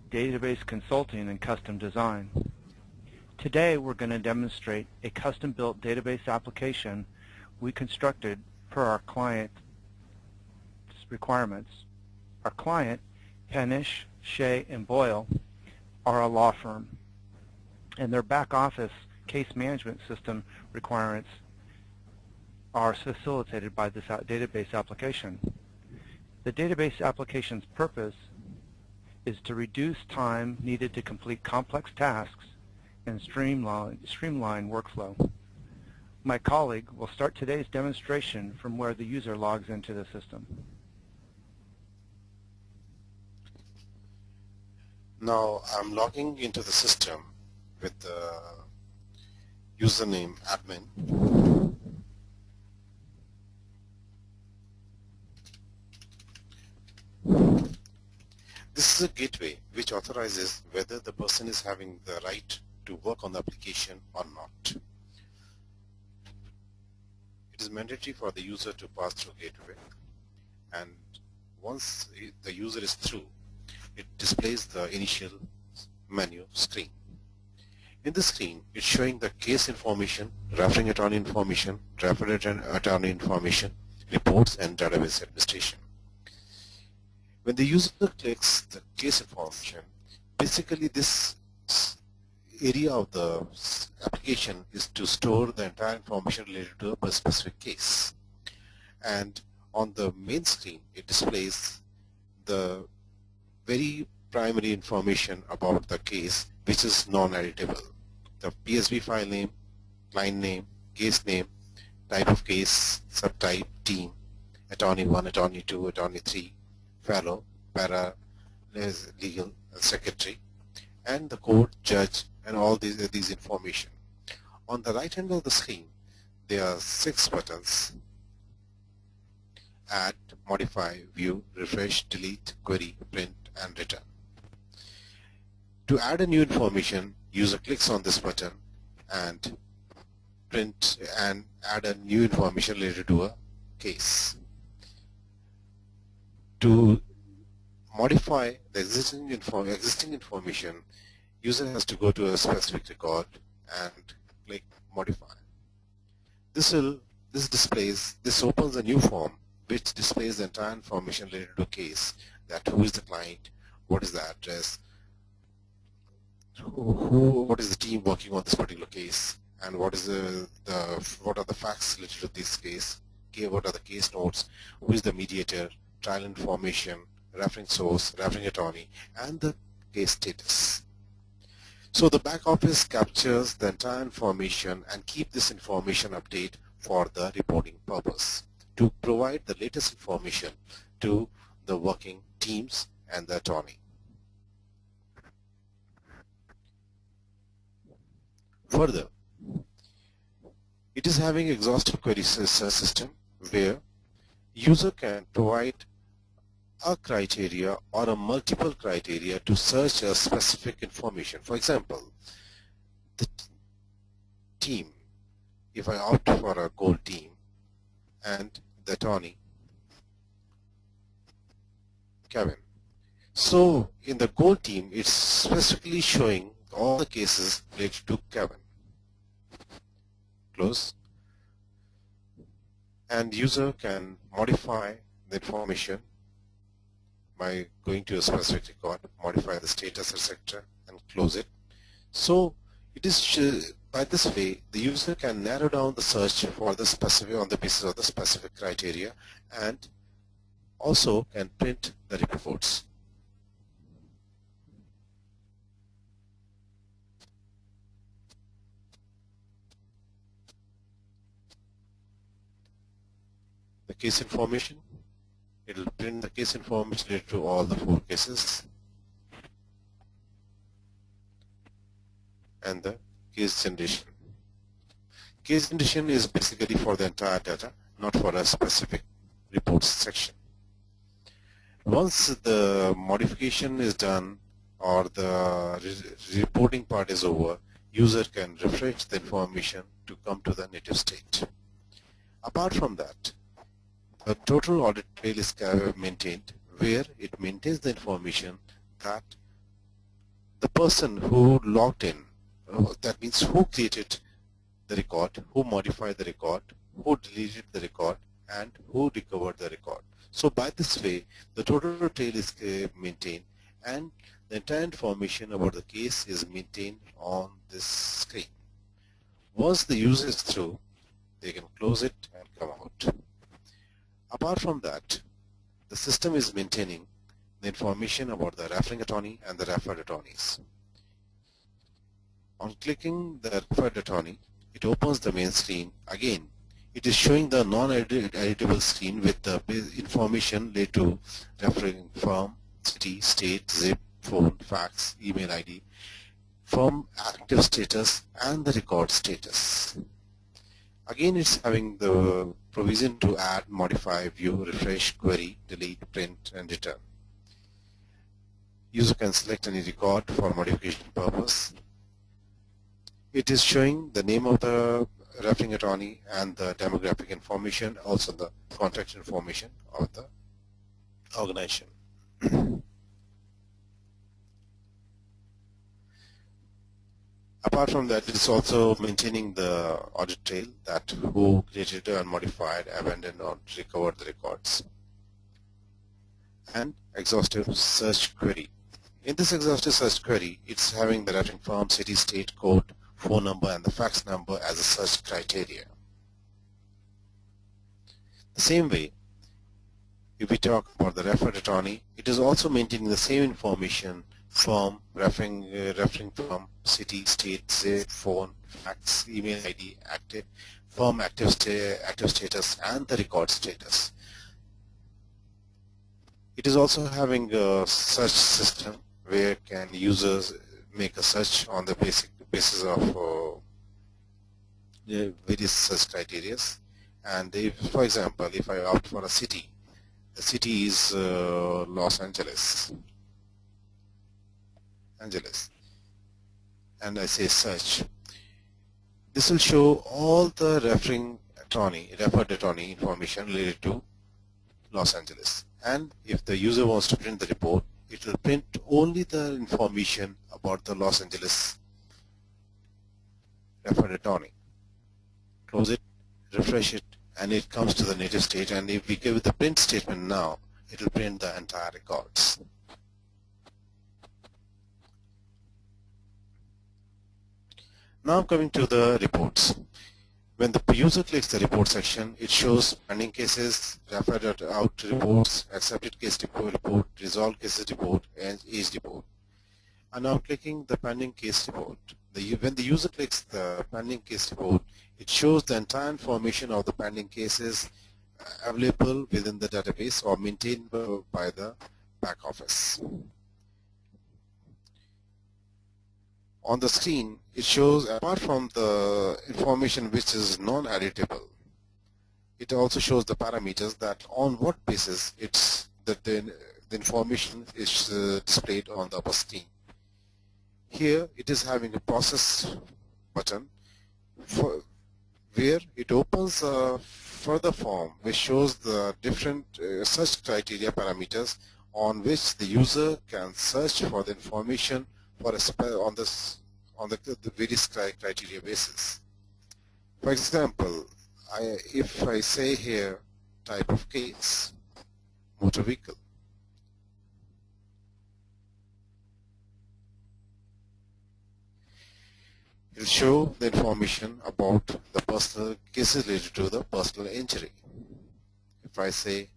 database consulting and custom design. Today we're going to demonstrate a custom-built database application we constructed per our client's requirements. Our client, Penish, Shea, and Boyle, are a law firm, and their back office case management system requirements are facilitated by this database application. The database application's purpose is to reduce time needed to complete complex tasks and streamline workflow. My colleague will start today's demonstration from where the user logs into the system. Now I'm logging into the system with the username admin. This is a gateway which authorizes whether the person is having the right to work on the application or not. It is mandatory for the user to pass through gateway, and once the user is through, it displays the initial menu screen. In the screen, it's showing the case information, referring attorney information, referred attorney information, reports, and database administration. When the user clicks the case information, basically this area of the application is to store the entire information related to a specific case. And on the main screen, it displays the very primary information about the case, which is non-editable. The PSB file name, client name, case name, type of case, subtype, team, attorney 1, attorney 2, attorney 3, fellow, para, legal, secretary, and the court, judge, and all these information. On the right hand of the screen, there are 6 buttons: add, modify, view, refresh, delete, query, print, and return. To add a new information, user clicks on this button and print and add a new information related to a case. To modify the existing information, user has to go to a specific record and click modify. This opens a new form which displays the entire information related to a case, that who is the client, what is the address, what is the team working on this particular case, and what are the facts related to this case, what are the case notes, who is the mediator, trial information, referring source, referring attorney, and the case status. So the back office captures the entire information and keep this information update for the reporting purpose to provide the latest information to the working teams and the attorney. Further, it is having exhaustive query system where user can provide a criteria or a multiple criteria to search a specific information. For example, the team, if I opt for a gold team, and the attorney, Kevin. So in the gold team, it's specifically showing all the cases related to Kevin. Close. And user can modify the information by going to a specific record, modify the status, etc., and close it. So it is by this way the user can narrow down the search for the specific on the basis of the specific criteria, and also can print the reports. The case information. It will print the case information related to all the 4 cases, and the case generation. Case generation is basically for the entire data, not for a specific reports section. Once the modification is done or the reporting part is over, user can refresh the information to come to the native state. Apart from that, a total audit trail is maintained, where it maintains the information that the person who logged in, that means who created the record, who modified the record, who deleted the record, and who recovered the record. So by this way, the total trail is maintained, and the entire information about the case is maintained on this screen. Once the user is through, they can close it and come out. Apart from that, the system is maintaining the information about the referring attorney and the referred attorneys. On clicking the referred attorney, it opens the main screen. Again, it is showing the non-editable screen with the information related to referring firm, city, state, zip, phone, fax, email ID, firm active status, and the record status. Again, it's having the provision to add, modify, view, refresh, query, delete, print, and return. User can select any record for modification purpose. It is showing the name of the referring attorney and the demographic information, also the contact information of the organization. Apart from that, it's also maintaining the audit trail, that who created and modified, abandoned, or recovered the records. And exhaustive search query. In this exhaustive search query, it's having the referring firm, city, state, code, phone number, and the fax number as a search criteria. The same way, if we talk about the referred attorney, it is also maintaining the same information: firm, referring firm, city, state, zip, phone, fax, email ID, active, firm active status, and the record status. It is also having a search system where can users make a search on the basis of various search criteria. And if, for example, if I opt for a city, the city is Los Angeles, and I say search, this will show all the referred attorney information related to Los Angeles. And if the user wants to print the report, it will print only the information about the Los Angeles referred attorney. Close it, refresh it, and it comes to the native state. And if we give it the print statement now, it will print the entire records. Now coming to the reports. When the user clicks the report section, it shows pending cases, referred out reports, accepted case report, resolved cases report, and age report. And now clicking the pending case report. When the user clicks the pending case report, it shows the entire information of the pending cases available within the database or maintained by the back office. On the screen, it shows, apart from the information which is non-editable, it also shows the parameters that on what basis the information is displayed on the upper screen. Here it is having a process button where it opens a further form which shows the different search criteria parameters on which the user can search for the information for on the various criteria basis. For example, if I say here type of case, motor vehicle, it will show the information about the personal cases related to the personal injury. If I say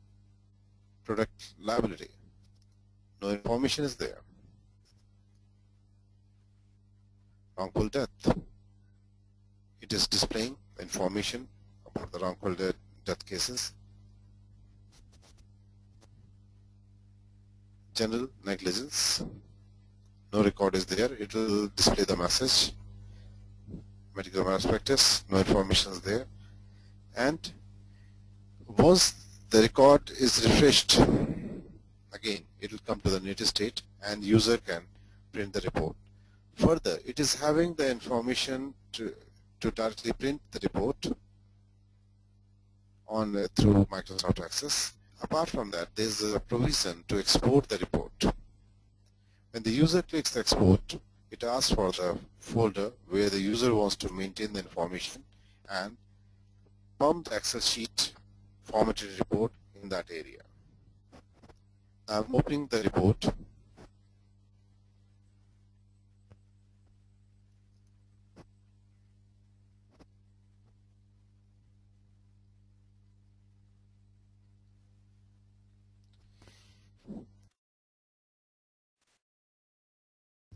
product liability, no information is there. Wrongful death, it is displaying the information about the wrongful death cases. General negligence, no record is there, it will display the message. Medical malpractice, no information is there. And once the record is refreshed, again it will come to the native state and user can print the report. Further, it is having the information to directly print the report through Microsoft Access. Apart from that, there is a provision to export the report. When the user clicks export, it asks for the folder where the user wants to maintain the information and pump the Excel sheet formatted report in that area. I'm opening the report.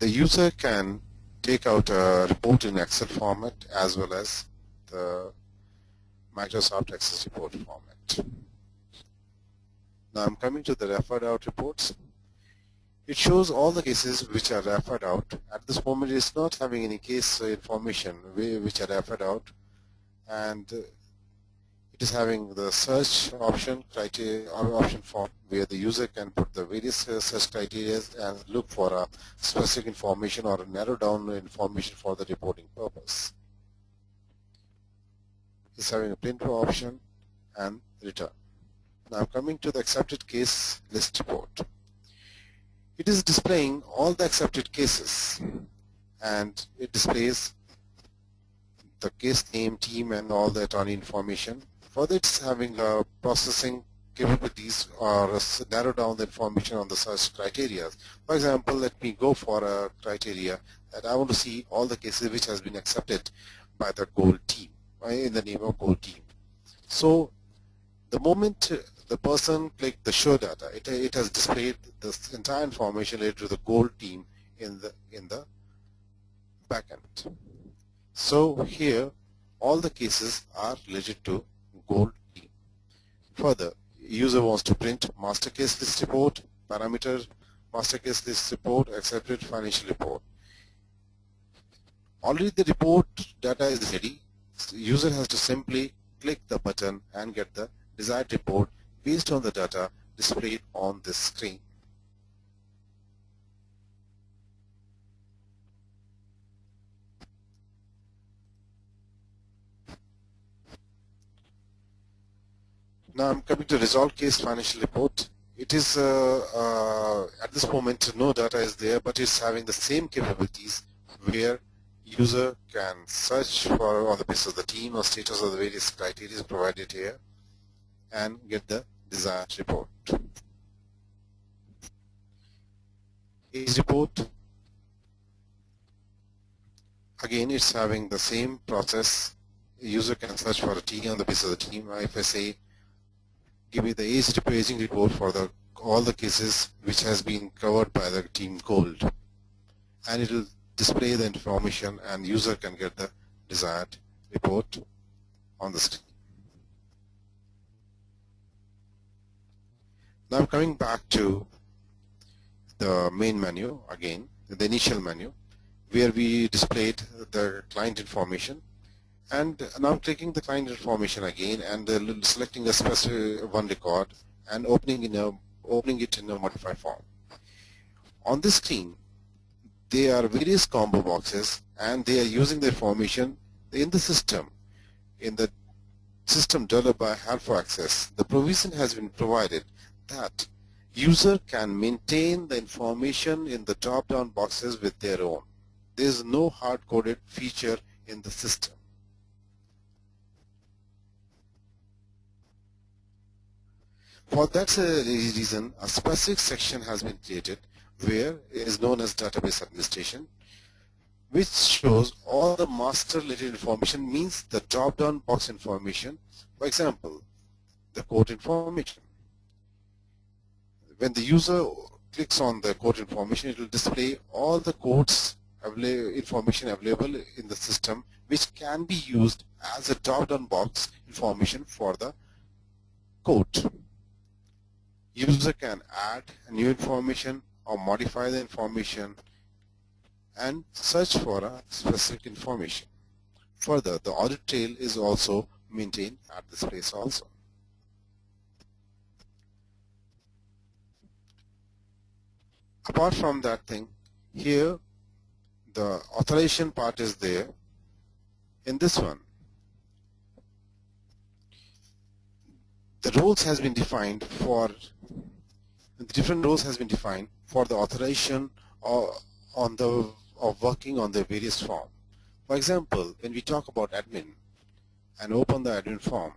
The user can take out a report in Excel format as well as the Microsoft Access report format. Now I'm coming to the referred out reports. It shows all the cases which are referred out. At this moment it is not having any case information which are referred out, and it is having the search option form where the user can put the various search criteria and look for a specific information or narrow down information for the reporting purpose. It's having a print option and return. Now coming to the accepted case list report. It is displaying all the accepted cases, and it displays the case name, team, and all the attorney information. Further, it's having processing capabilities or narrow down the information on the search criteria. For example, let me go for a criteria that I want to see all the cases which has been accepted by the gold team, in the name of gold team. So the moment the person clicked the show data, it has displayed this entire information related to the gold team in the backend. So here all the cases are related to gold team. Further, user wants to print master case list report, parameter master case list report, accepted financial report. Already the report data is ready. So user has to simply click the button and get the desired report based on the data displayed on this screen. Now I'm coming to resolved case financial report. It is at this moment no data is there, but it's having the same capabilities where user can search for on the basis of the team or status of the various criteria provided here and get the desired report. Age report, again it's having the same process. User can search for a team on the basis of the team. If I say give me the aging report for all the cases which has been covered by the team gold, and it will display the information and user can get the desired report on the screen. Now I'm coming back to the main menu again, the initial menu, where we displayed the client information. And now I'm clicking the client information again and selecting a specific one record and opening it in a modified form. On this screen, there are various combo boxes, and they are using the information in the system developed by Help4Access. The provision has been provided that user can maintain the information in the drop-down boxes with their own. There is no hard-coded feature in the system. For that reason, a specific section has been created where it is known as database administration, which shows all the master related information, means the drop-down box information. For example, the quote information. When the user clicks on the quote information, it will display all the quotes information available in the system, which can be used as a drop-down box information for the quote. User can add new information or modify the information and search for a specific information. Further, the audit trail is also maintained at this place also. Apart from that thing, here the authorization part is there. In this one, the roles has been defined for the different roles has been defined for the authorization of working on the various form. For example, when we talk about admin and open the admin form,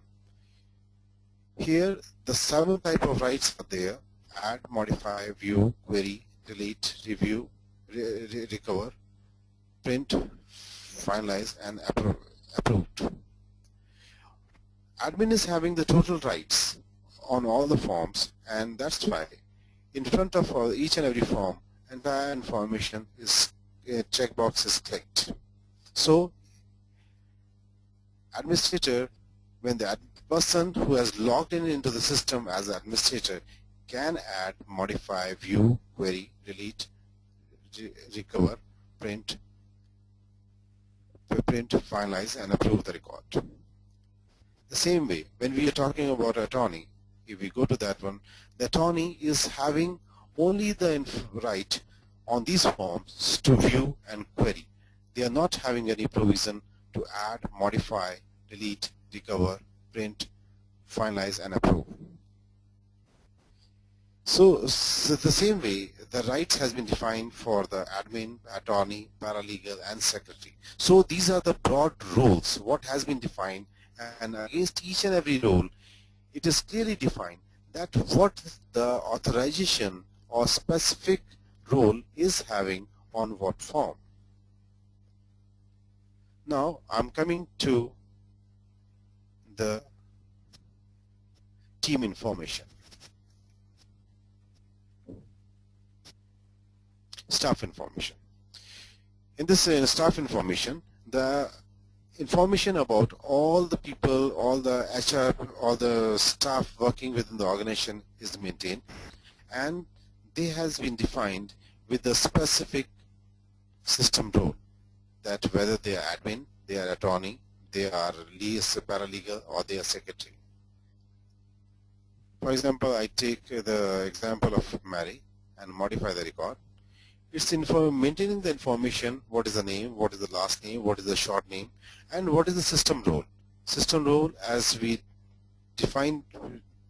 here the 7 type of rights are there: add, modify, view, query, delete, review, recover, print, finalize, and approved. Admin is having the total rights on all the forms, and that's why in front of each and every form, entire information is checkbox is clicked. So administrator, when the person who has logged in into the system as an administrator, can add, modify, view, query, delete, recover, print, finalize, and approve the record. The same way, when we are talking about attorney, if we go to that one, the attorney is having only the right on these forms to view and query. They are not having any provision to add, modify, delete, recover, print, finalize, and approve. So the same way, the rights has been defined for the admin, attorney, paralegal, and secretary. So these are the broad roles, what has been defined, and against each and every role, it is clearly defined that what the authorization or specific role is having on what form. Now I'm coming to the team information. Staff information. In this staff information, the information about all the people, all the HR, all the staff working within the organization is maintained, and they has been defined with the specific system role, that whether they are admin, they are attorney, they are paralegal, or they are secretary. For example, I take the example of Mary and modify the record. It's maintaining the information, what is the name, what is the last name, what is the short name, and what is the system role. System role, as we defined,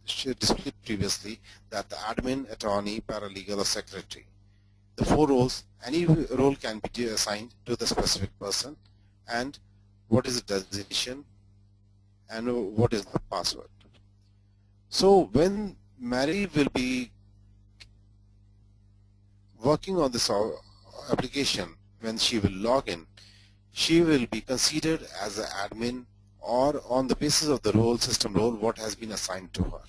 displayed previously, that the admin, attorney, paralegal, or secretary. The 4 roles, any role can be assigned to the specific person, and what is the designation, and what is the password. So when Mary will be working on this application, when she will log in, she will be considered as an admin, or on the basis of the role, system role, what has been assigned to her.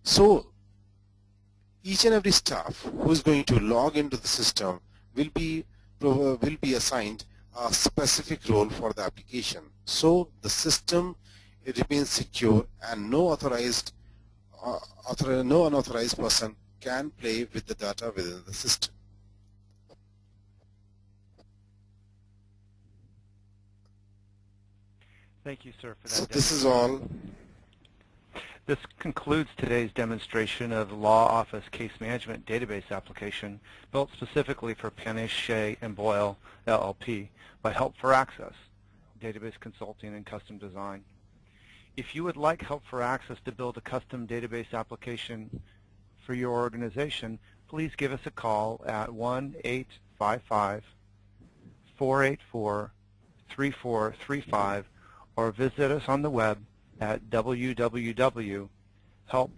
So each and every staff who is going to log into the system will be assigned a specific role for the application. So the system, it remains secure, and no unauthorized person can play with the data within the system. Thank you, sir, for that. So this is all. This concludes today's demonstration of the Law Office Case Management Database application built specifically for Panish, Shea, and Boyle, LLP by Help4Access, database consulting and custom design. If you would like Help4Access to build a custom database application for your organization, please give us a call at 1-855-484-3435 or visit us on the web at www.help4access.com.